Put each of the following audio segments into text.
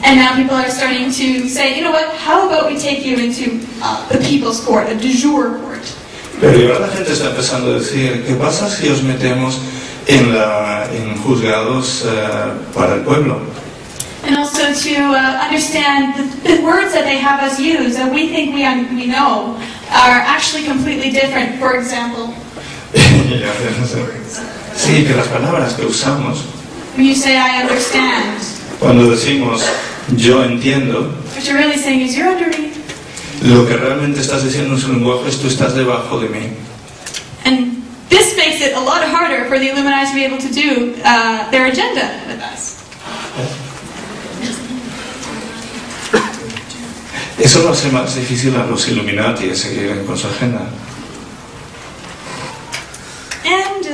And now people are starting to say, you know what, how about we take you into the people's court, a du jour court? Pero ahora la gente está empezando a decir, ¿qué pasa si os metemos en juzgados para el pueblo? And also to understand the words that they have us use that we think we know are actually completely different. For example, sí, que las palabras que usamos, when you say I understand, cuando decimos yo entiendo, what you're really saying is you're under me. Lo que realmente estás diciendo en su lenguaje es tú estás debajo de mí. And this makes it a lot harder for the Illuminati to be able to do their agenda with us. Eso lo hace más difícil a los Illuminati seguir con su agenda. And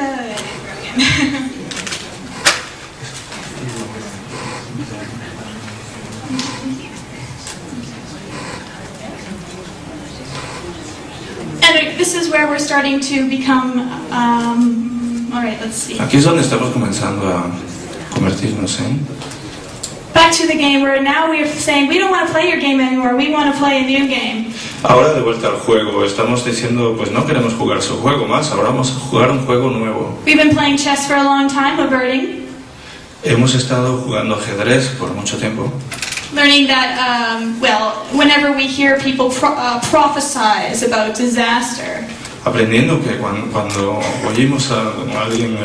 and this is where we're starting to become. All right, let's see. Aquí es donde estamos comenzando a convertirnos en. Back to the game where now we're saying we don't want to play your game anymore. We want to play a new game. Ahora de vuelta al juego, estamos diciendo, pues no queremos jugar su juego más, ahora vamos a jugar un juego nuevo. We've been playing chess for a long time, averting. Hemos estado jugando ajedrez por mucho tiempo. Learning that, well, whenever we hear people prophesize about disaster. Aprendiendo que cuando oímos a alguien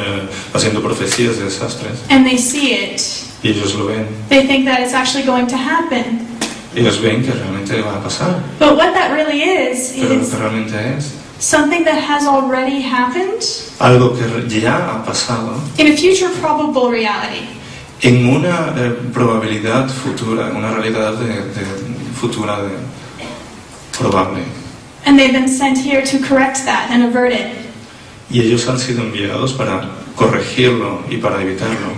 haciendo profecías de desastres, and they see it, y ellos lo ven, they think that it's actually going to happen. Ellos ven que realmente va a pasar. But what that really is Pero lo que realmente es something that has already happened, algo que ya ha pasado, in a future probable reality. En una probabilidad futura, en una realidad futura probable. And they've been sent here to correct that and avert it. Y ellos han sido enviados para corregirlo y para evitarlo.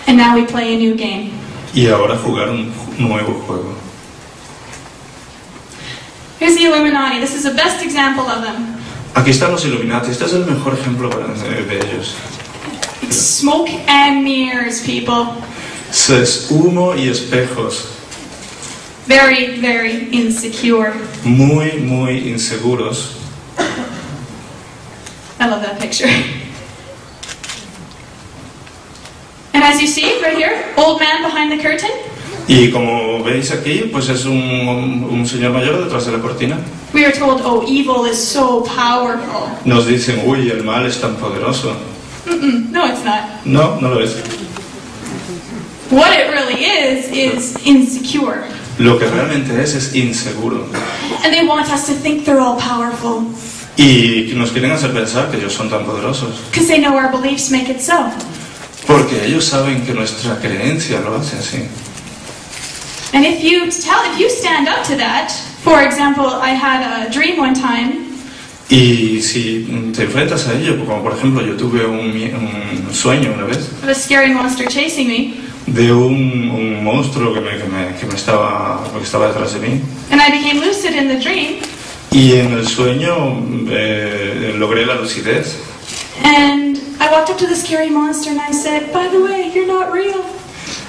And now we play a new game. Y ahora jugar un nuevo juego. Here's the Illuminati. This is the best example of them. Aquí están los Illuminati. Este es el mejor ejemplo de ellos. It's smoke and mirrors, people. Es humo y espejos. Very, very insecure. Muy, muy inseguros. I love that picture. And as you see right here, old man behind the curtain. Y como veis aquí, pues es un señor mayor detrás de la cortina. We are told, oh, evil is so powerful. Nos dicen, uy, el mal es tan poderoso. No, it's not. No, no lo es. What it really is insecure. Lo que realmente es inseguro. And they want us to think they're all powerful. Y nos quieren hacer pensar que ellos son tan poderosos. Because they know our beliefs make it so. Porque ellos saben que nuestra creencia lo hace así. And if you stand up to that, for example, I had a dream one time. Y si te enfrentas a ello, como por ejemplo yo tuve un sueño una vez. Of a scary monster chasing me. De un monstruo que estaba detrás de mí. And I became lucid in the dream. Y en el sueño logré la lucidez. And I walked up to the scary monster and I said, by the way, you're not real.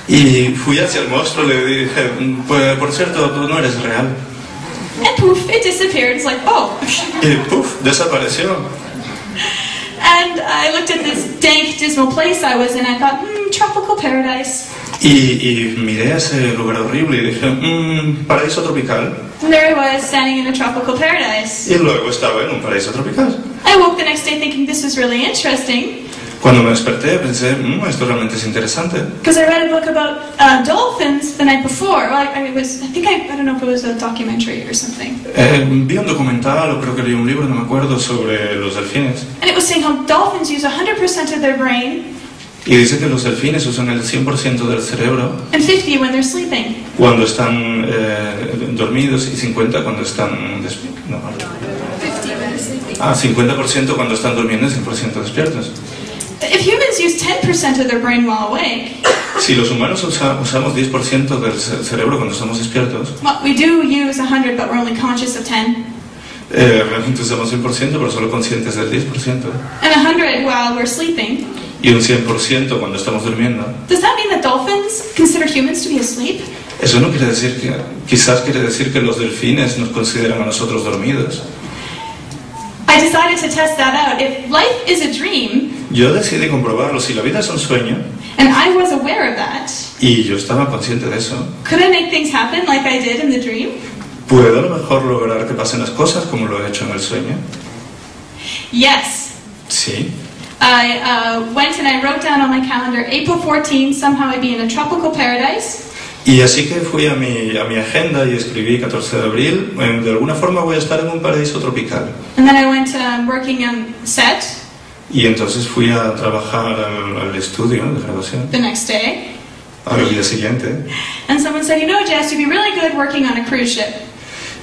Y fui hacia el monstruo y le dije, pues, por cierto, tú no eres real. And poof, it disappeared. It's like, oh. Y poof, desapareció. And I looked at this dank, dismal place I was in. I thought, tropical paradise. Y miré ese lugar horrible y dije, paraíso tropical. And there I was, standing in a tropical paradise. Y luego estaba en un paraíso tropical. I woke the next day thinking this was really interesting. Cuando me desperté pensé, esto realmente es interesante. Because I read a book about dolphins the night before. Well, I don't know if it was a documentary or something. Vi un documental o creo que leí un libro, no me acuerdo, sobre los delfines. And it was saying how dolphins use 100% of their brain. Y dice que los delfines usan el 100% del cerebro. And 50 when they're sleeping. Cuando están dormidos y 50 cuando están despiertos. No. 50% cuando están durmiendo y 100% despiertos. If humans use 10% of their brain while awake, si los humanos usamos 10% del cerebro cuando estamos despiertos, well, we do use 100, but we're only conscious of 10. Realmente usamos 100%, pero solo conscientes del 10%. And 100 while we're sleeping. y un 100% cuando estamos durmiendo. Does that mean that dolphins consider humans to be asleep? Eso no quiere decir que, quizás quiere decir que los delfines nos consideran a nosotros dormidos. I decided to test that out. If life is a dream, Yo decidí comprobarlo. Si la vida es un sueño, and I was aware of that, y yo estaba consciente de eso, could I make things happen like I did in the dream? ¿puedo a lo mejor lograr que pasen las cosas como lo he hecho en el sueño? Yes. Sí. I went and I wrote down on my calendar, April 14th, somehow I'd be in a tropical paradise. Y así que fui a mi agenda y escribí 14 de abril, de alguna forma voy a estar en un paraíso tropical. And then I went working on set Y entonces fui a trabajar al estudio de grabación the next day. al día siguiente. And someone said, you know, Jess, you'd be really good working on a cruise ship.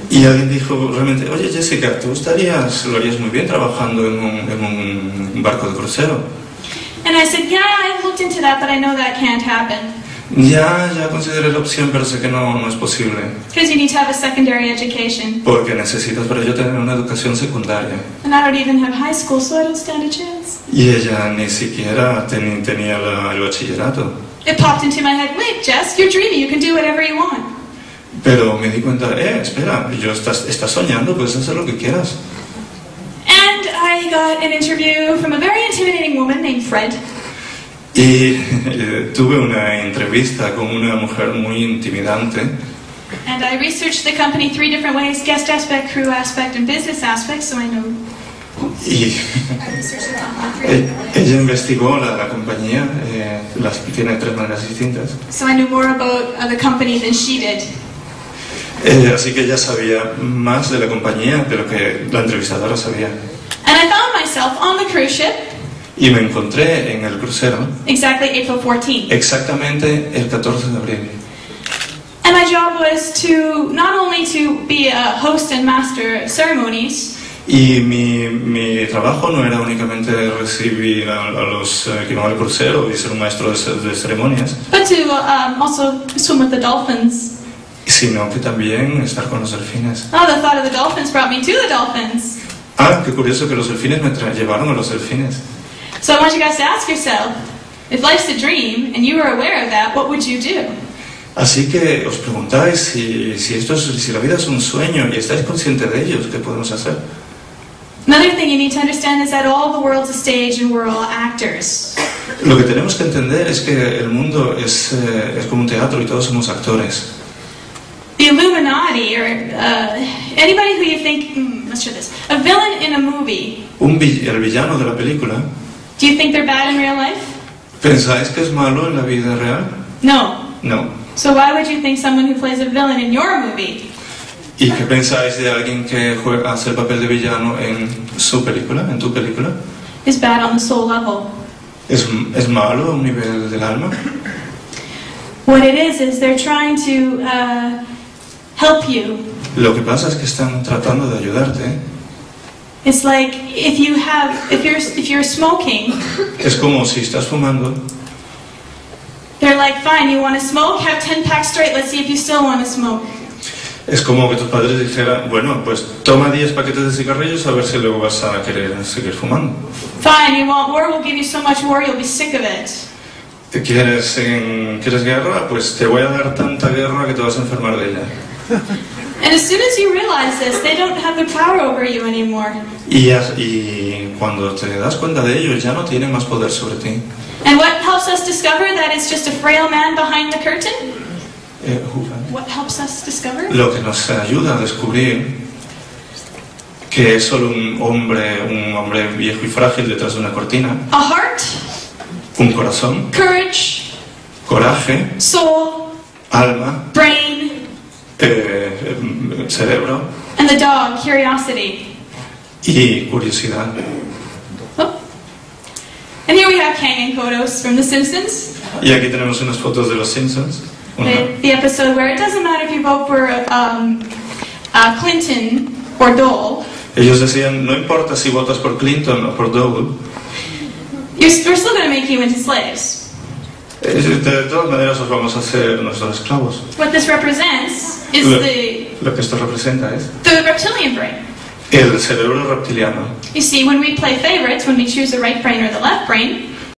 Y alguien dijo realmente, oye Jessica, tú lo harías muy bien trabajando en un barco de crucero. And I said, yeah, I've looked into that, but I know that can't happen. Ya consideré la opción, pero sé que no es posible. Because you need to have a secondary education. Porque necesitas para ello tener una educación secundaria. And I don't even have high school, so I don't stand a chance. Y ella ni siquiera tenía el bachillerato. It popped into my head, wait, Jess, you're dreaming, you can do whatever you want. Pero me di cuenta, espera, estás soñando, puedes hacer lo que quieras. And I got an interview from a very intimidating woman named Fred. Y tuve una entrevista con una mujer muy intimidante. And I researched the company 3 different ways, guest aspect, crew aspect, and business aspect, so I know. Y ella investigó la compañía, tiene 3 maneras distintas. So I knew more about the company than she did. Así que ella sabía más de la compañía de lo que la entrevistadora sabía. And I found myself on the cruise ship. Y me encontré en el crucero. Exactly April 14th. Exactamente el 14 de abril. And my job was to not only to be a host and master of ceremonies. Y mi trabajo no era únicamente recibir a los que van al crucero y ser un maestro de ceremonias, But to also swim with the dolphins. sino que también estar con los delfines. Oh, the thought of the dolphins brought me to the dolphins. Qué curioso que los delfines me llevaron a los delfines. So I want you guys to ask yourself, if life's a dream and you were aware of that, what would you do? Así que os preguntáis si la vida es un sueño y estáis conscientes de ello, ¿qué podemos hacer? Another thing you need to understand is that all the world's a stage and we're all actors. Lo que tenemos que entender es que el mundo es como un teatro y todos somos actores. The Illuminati, or anybody who you think, let's try this, a villain in a movie, El villano de la película, do you think they're bad in real life? ¿pensáis que es malo en la vida real? No. No. So why would you think someone who plays a villain in your movie ¿Y qué pensáis de alguien que hace el papel de villano en su película, en tu película? is bad on the soul level? ¿Es malo a un nivel del alma? What it is they're trying to help you. Lo que pasa es que están tratando de ayudarte. It's like if you're smoking, Es como si estás fumando. they're like, fine, you want to smoke? Have 10 packs straight. Let's see if you still want to smoke. Es como que tus padres dijeran, bueno, pues toma 10 paquetes de cigarrillos a ver si luego vas a querer seguir fumando. Fine, you want war? We'll give you so much war you'll be sick of it. ¿Quieres guerra? Pues te voy a dar tanta guerra que te vas a enfermar de ella. And as soon as you realize this, they don't have the power over you anymore. Y cuando te das cuenta de ello, ya no tienen más poder sobre ti. And what helps us discover that it's just a frail man behind the curtain? What helps us discover? Lo que nos ayuda a descubrir que es solo un hombre viejo y frágil detrás de una cortina. A heart, Un corazón, courage, coraje, soul, alma, brain, cerebro and the dog, curiosity. y curiosidad. Oh. And here we have Kang and Kodos from The Simpsons. Y aquí tenemos unas fotos de los Simpsons. The episode where it doesn't matter if you vote for Clinton or Dole. Ellos decían, no importa si votas por Clinton o por Dole, We're still going to make you into slaves. de todas maneras os vamos a hacer nuestros esclavos. What this represents is Lo que esto representa es the reptilian brain. el cerebro reptiliano. You see, when we play favorites, when we choose the right brain or the left brain,